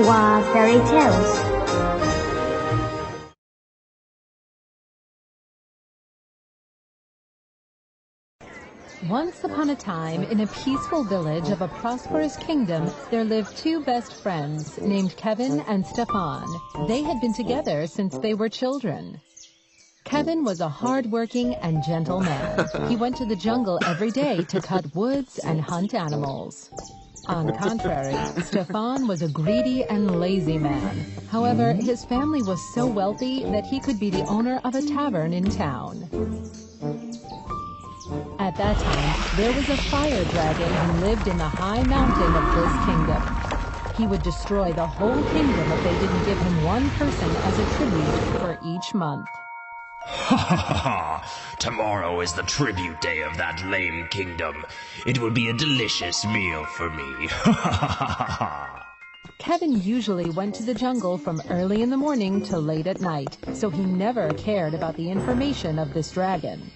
or fairy tales. Once upon a time, in a peaceful village of a prosperous kingdom, there lived two best friends named Kevin and Stefan. They had been together since they were children. Kevin was a hard-working and gentle man. He went to the jungle every day to cut woods and hunt animals. On the contrary, Stefan was a greedy and lazy man. However, his family was so wealthy that he could be the owner of a tavern in town. At that time, there was a fire dragon who lived in the high mountain of this kingdom. He would destroy the whole kingdom if they didn't give him one person as a tribute for each month. Ha ha ha! Tomorrow is the tribute day of that lame kingdom. It will be a delicious meal for me. Ha ha ha ha! Kevin usually went to the jungle from early in the morning to late at night, so he never cared about the information of this dragon.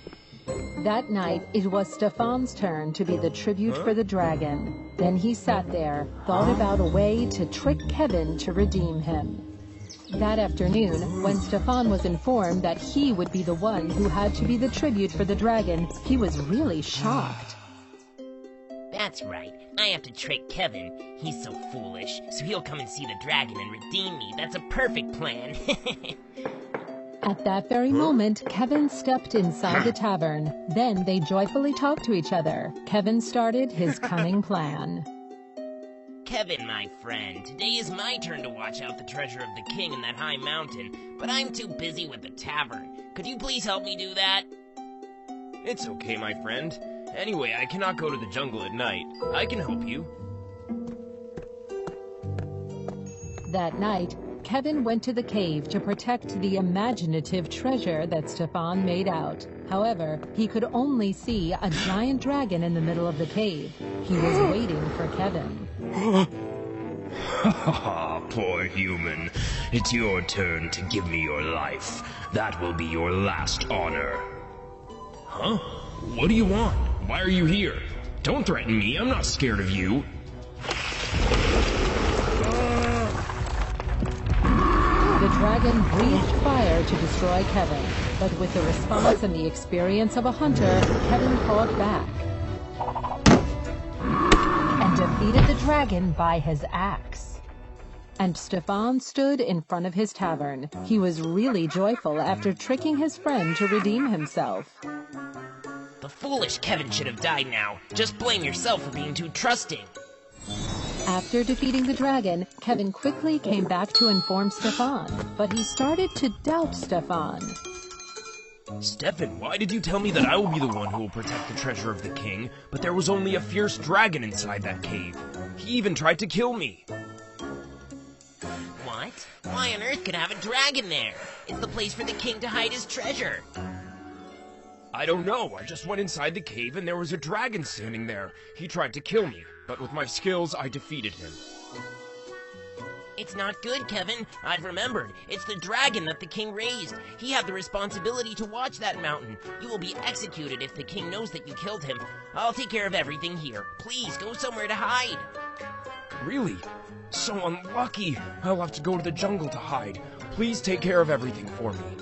That night, it was Stefan's turn to be the tribute for the dragon. Then he sat there, thought about a way to trick Kevin to redeem him. That afternoon, when Stefan was informed that he would be the one who had to be the tribute for the dragon, he was really shocked. That's right. I have to trick Kevin. He's so foolish, so he'll come and see the dragon and redeem me. That's a perfect plan. At that very moment, Kevin stepped inside the tavern. Then they joyfully talked to each other. Kevin started his cunning plan. Kevin, my friend, today is my turn to watch out the treasure of the king in that high mountain, but I'm too busy with the tavern. Could you please help me do that? It's okay, my friend. Anyway, I cannot go to the jungle at night. I can help you. That night, Kevin went to the cave to protect the imaginative treasure that Stefan made out. However, he could only see a giant dragon in the middle of the cave. He was waiting for Kevin. Ha ha ha, poor human. It's your turn to give me your life. That will be your last honor. Huh? What do you want? Why are you here? Don't threaten me. I'm not scared of you. The dragon breathed fire to destroy Kevin, but with the response and the experience of a hunter, Kevin fought back and defeated the dragon by his axe. And Stefan stood in front of his tavern. He was really joyful after tricking his friend to redeem himself. The foolish Kevin should have died now. Just blame yourself for being too trusting. After defeating the dragon, Kevin quickly came back to inform Stefan, but he started to doubt Stefan. Stefan, why did you tell me that I will be the one who will protect the treasure of the king, but there was only a fierce dragon inside that cave? He even tried to kill me. What? Why on earth could have a dragon there? It's the place for the king to hide his treasure. I don't know. I just went inside the cave and there was a dragon standing there. He tried to kill me, but with my skills, I defeated him. It's not good, Kevin. I've remembered. It's the dragon that the king raised. He had the responsibility to watch that mountain. You will be executed if the king knows that you killed him. I'll take care of everything here. Please, go somewhere to hide. Really? So unlucky. I'll have to go to the jungle to hide. Please take care of everything for me.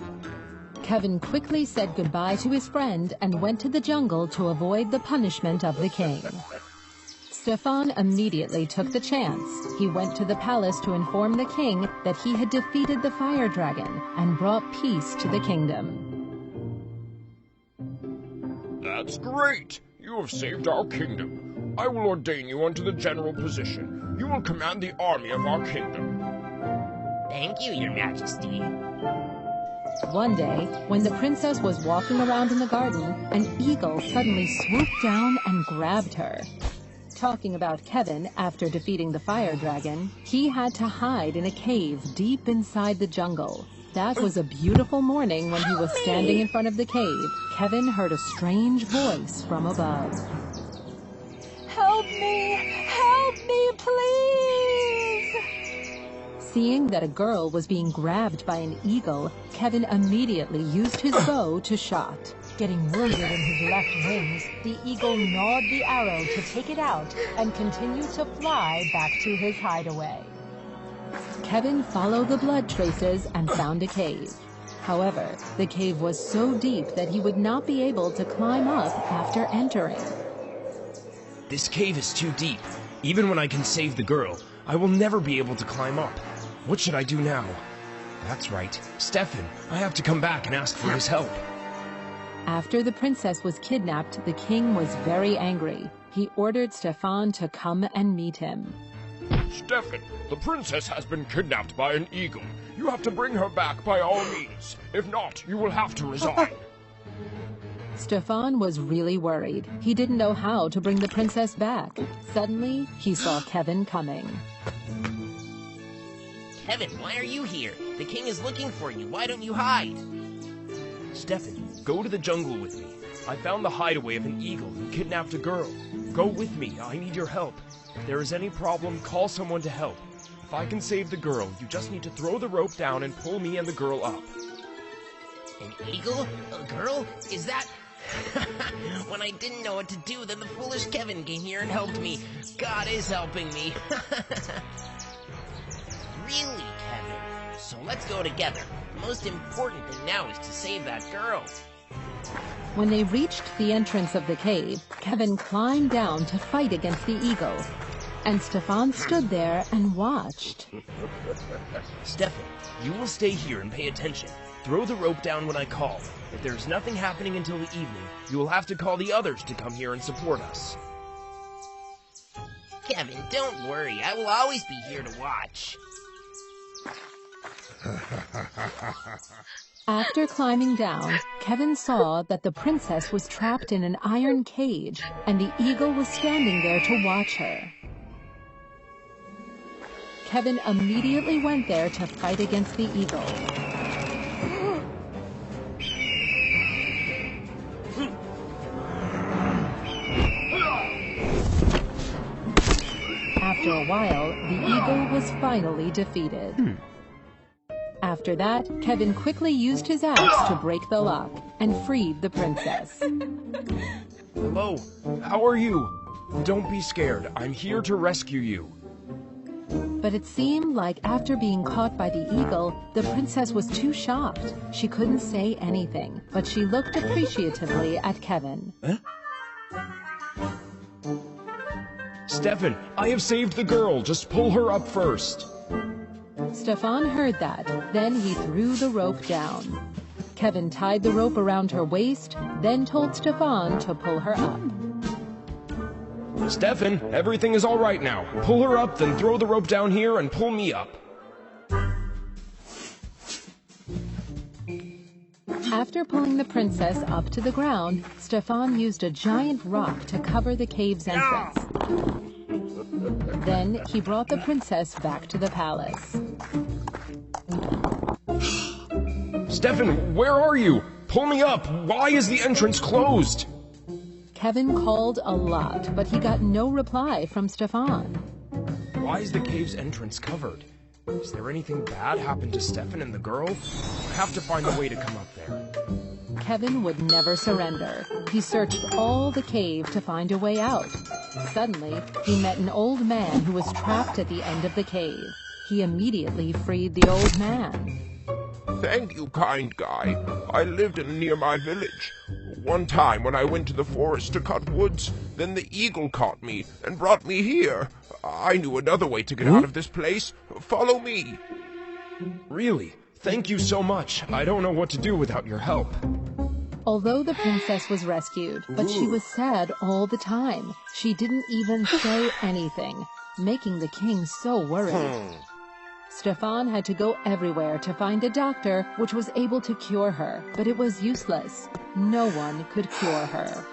Kevin quickly said goodbye to his friend and went to the jungle to avoid the punishment of the king. Stefan immediately took the chance. He went to the palace to inform the king that he had defeated the fire dragon and brought peace to the kingdom. That's great! You have saved our kingdom. I will ordain you unto the general position. You will command the army of our kingdom. Thank you, your majesty. One day, when the princess was walking around in the garden, an eagle suddenly swooped down and grabbed her. Talking about Kevin after defeating the fire dragon, he had to hide in a cave deep inside the jungle. That was a beautiful morning when he was standing in front of the cave. Kevin heard a strange voice from above. "Help me! Help me, please!" Seeing that a girl was being grabbed by an eagle, Kevin immediately used his bow to shot. Getting wounded in his left wings, the eagle gnawed the arrow to take it out and continued to fly back to his hideaway. Kevin followed the blood traces and found a cave. However, the cave was so deep that he would not be able to climb up after entering. This cave is too deep. Even when I can save the girl, I will never be able to climb up. What should I do now? That's right, Stefan. I have to come back and ask for his help. After the princess was kidnapped, the king was very angry. He ordered Stefan to come and meet him. Stefan, the princess has been kidnapped by an eagle. You have to bring her back by all means. If not, you will have to resign. Stefan was really worried. He didn't know how to bring the princess back. Suddenly, he saw Kevin coming. Kevin, why are you here? The king is looking for you. Why don't you hide? Stefan, go to the jungle with me. I found the hideaway of an eagle who kidnapped a girl. Go with me. I need your help. If there is any problem, call someone to help. If I can save the girl, you just need to throw the rope down and pull me and the girl up. An eagle? A girl? Is that... When I didn't know what to do, then the foolish Kevin came here and helped me. God is helping me. Really, Kevin? So let's go together. The most important thing now is to save that girl. When they reached the entrance of the cave, Kevin climbed down to fight against the eagle. And Stefan stood there and watched. Stefan, you will stay here and pay attention. Throw the rope down when I call. If there's nothing happening until the evening, you will have to call the others to come here and support us. Kevin, don't worry. I will always be here to watch. After climbing down, Kevin saw that the princess was trapped in an iron cage, and the eagle was standing there to watch her. Kevin immediately went there to fight against the eagle. After a while, the eagle was finally defeated. After that, Kevin quickly used his axe to break the lock and freed the princess. Hello, how are you? Don't be scared. I'm here to rescue you. But it seemed like after being caught by the eagle, the princess was too shocked. She couldn't say anything, but she looked appreciatively at Kevin. Huh? Stefan, I have saved the girl. Just pull her up first. Stefan heard that. Then he threw the rope down. Kevin tied the rope around her waist, then told Stefan to pull her up. Stefan, everything is all right now. Pull her up, then throw the rope down here and pull me up. After pulling the princess up to the ground, Stefan used a giant rock to cover the cave's entrance. Then he brought the princess back to the palace. Stefan, where are you? Pull me up. Why is the entrance closed? Kevin called a lot, but he got no reply from Stefan. Why is the cave's entrance covered? Is there anything bad happened to Stefan and the girl? I have to find a way to come up there. Kevin would never surrender. He searched all the cave to find a way out. Suddenly, he met an old man who was trapped at the end of the cave. He immediately freed the old man. Thank you, kind guy. I lived near my village. One time when I went to the forest to cut woods, then the eagle caught me and brought me here. I knew another way to get out of this place. Follow me. Really? Thank you so much. I don't know what to do without your help. Although the princess was rescued, but she was sad all the time. She didn't even say anything, making the king so worried. Stefan had to go everywhere to find a doctor which was able to cure her, but it was useless. No one could cure her.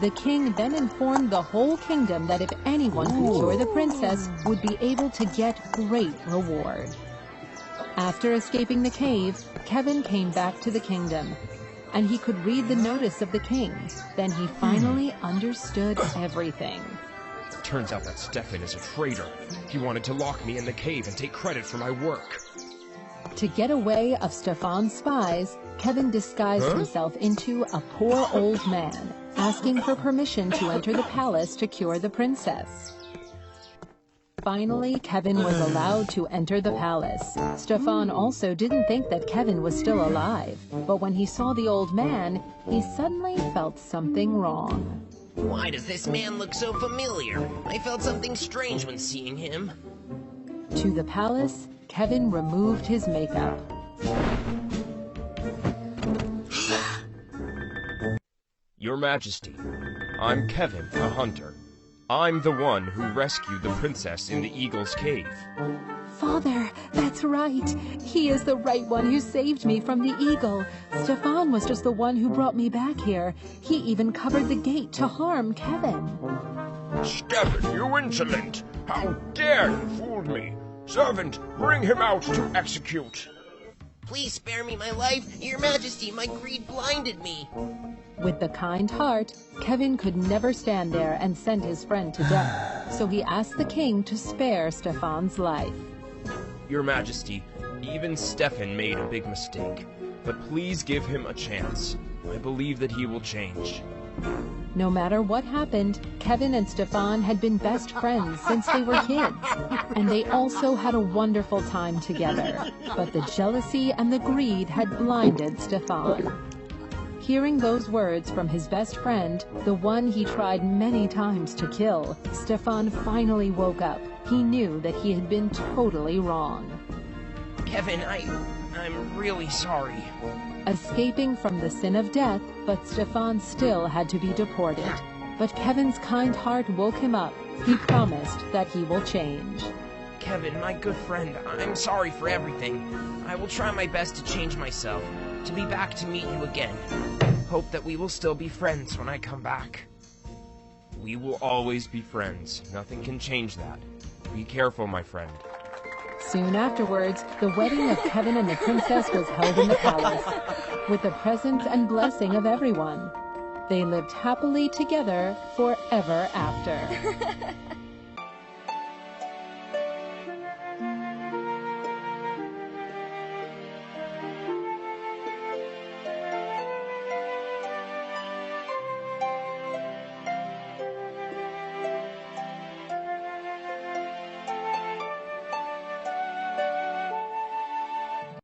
The king then informed the whole kingdom that if anyone could cure the princess, would be able to get great reward. After escaping the cave, Kevin came back to the kingdom, and he could read the notice of the king. Then he finally understood everything. Turns out that Stefan is a traitor. He wanted to lock me in the cave and take credit for my work. To get away of Stefan's spies, Kevin disguised himself into a poor old man, asking for permission to enter the palace to cure the princess. Finally, Kevin was allowed to enter the palace. Stefan also didn't think that Kevin was still alive, but when he saw the old man, he suddenly felt something wrong. Why does this man look so familiar? I felt something strange when seeing him. To the palace, Kevin removed his makeup. Your Majesty, I'm Kevin, a hunter. I'm the one who rescued the princess in the eagle's cave. Father, that's right. He is the right one who saved me from the eagle. Stefan was just the one who brought me back here. He even covered the gate to harm Kevin. Stefan, you insolent! How dare you fool me! Servant, bring him out to execute! Please spare me my life. Your Majesty, my greed blinded me. With the kind heart, Kevin could never stand there and send his friend to death, so he asked the king to spare Stefan's life. Your Majesty, even Stefan made a big mistake, but please give him a chance. I believe that he will change. No matter what happened, Kevin and Stefan had been best friends since they were kids, and they also had a wonderful time together. But the jealousy and the greed had blinded Stefan. Hearing those words from his best friend, the one he tried many times to kill, Stefan finally woke up. He knew that he had been totally wrong. Kevin, I'm really sorry. Escaping from the sin of death, but Stefan still had to be deported. But Kevin's kind heart woke him up. He promised that he will change. Kevin, my good friend, I'm sorry for everything. I will try my best to change myself, to be back to meet you again. Hope that we will still be friends when I come back. We will always be friends. Nothing can change that. Be careful, my friend. Soon afterwards, the wedding of Kevin and the princess was held in the palace, with the presence and blessing of everyone. They lived happily together forever after.